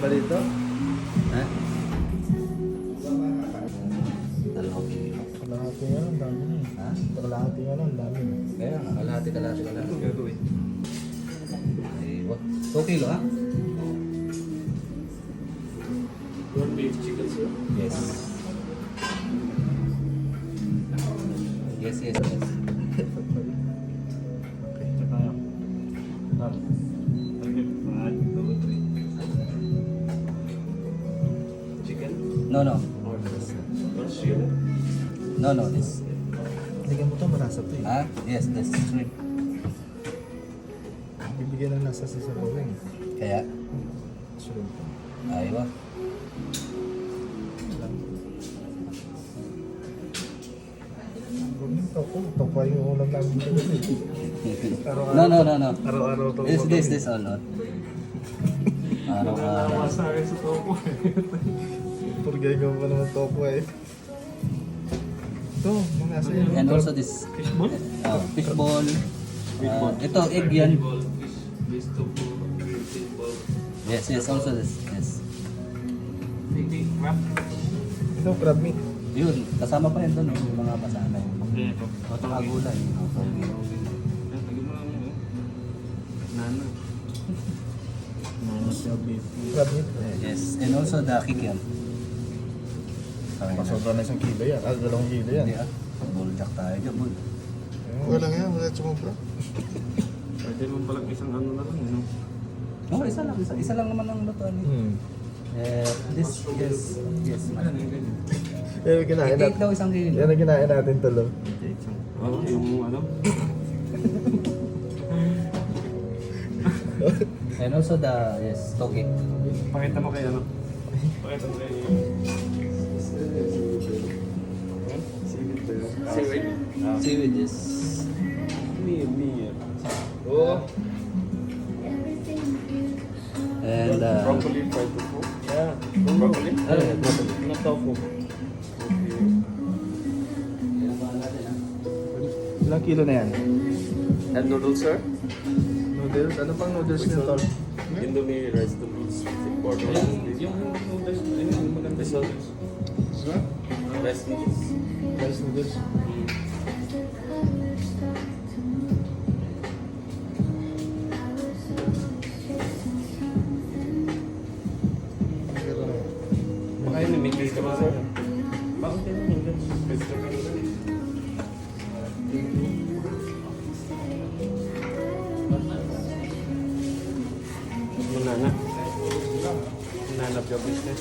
dito? Ha? Dalawang kilo. Kalahati nga lang, dami na eh. Ha? Kalahati nga lang, dami na. Kaya nga, kalahati. Aywa. 2 kilo, ha? One beef chicken, sir. Yes. Yes. Okay, check tayo. Chicken No. or shrimp? No, this. Bigyan mo to, malasa to eh. Ah, yes, this shrimp. Bibigyan ng lasa sa sarili. Kaya, Shrimp. aywa. Topo yung ulam namin dito kasi. No. Araw-araw to. This all, no? Nangalawa sa akin sa topo. Purgay ko pa naman topo eh. Ito, mga nasa yan. And also this Fishball? fishball. Ito, egg yan. This tofu, fishball. Yes, also this. Yes. Maybe wrap. Ito, crab meat. Yun, kasama pa yan doon, yung mga pasana. Okay, ito. At mga gulay. Nana. Crab meat. Yes, and also the kikiam. Pasobra na isang kilo yan. 2 kilo yan. Hindi ah. Buljak tayo dyan, bul. Wala nga, wala sumobra. Pwede mo palang isang ano na lang, ano? Oo, isa lang. Isa lang naman ang lutuan. This, yes. Yan ang kinain Cake natin. daw isang kilo. Yan ang kinain natin tulo. Oo, yung ano? And also the, yes, toge. Pakita mo kay ano? Pakita mo kay... Seaweed. Seaweed is... Me. Oo. And, Broccoli fried tofu. Yeah. Broccoli? broccoli. No tofu. Okay. Ilang kilo na yan? And noodles, sir? Noodles? Ano pang noodles niyo, tol? Indomie rice noodles. Or noodles. Yung noodles, yung maganda noodles. Rice noodles. Rice noodles. Baka yun, may vegetable, sir. Bakit yun, noodles? Vegetable noodles. Manana. Manana of your business.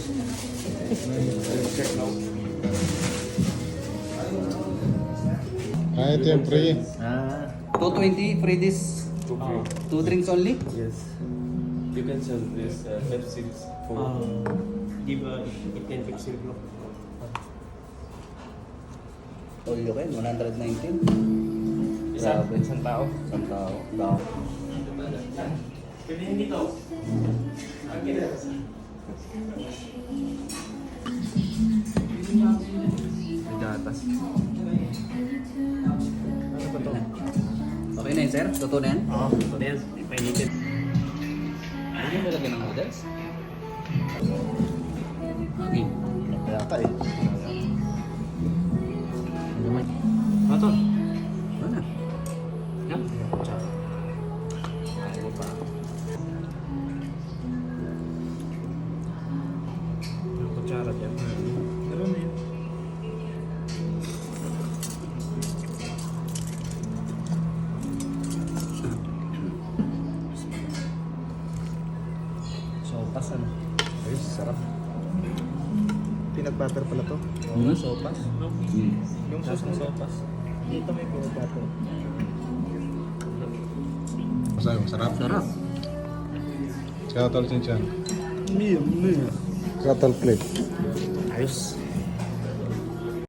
I'll check now. Ito yung free. 220 free this. Okay. 2 drinks only? Yes. You can sell this Pepsi for... give it 10 Pepsi bro. All you can, 119. Isang tao. Isang tao. Tao. Pwede hindi to. Gatas. Ano ba to? Okay na yun, sir? Totoo na yan? Oo. Ito na yan. Painitin. Ano yung nilagyan ng noodles? Okay. Yata eh. Ano to? Ano na? Yan. Yung kutsara dyan. Meron na yun. Sopas ano? Ayos, sarap. Peanut butter pala to. Sopas? Yung sauce ng sopas. Dito may peanut butter. Masarap. Sarap. Kaya tol chin chan. Kratol plate. Ayos.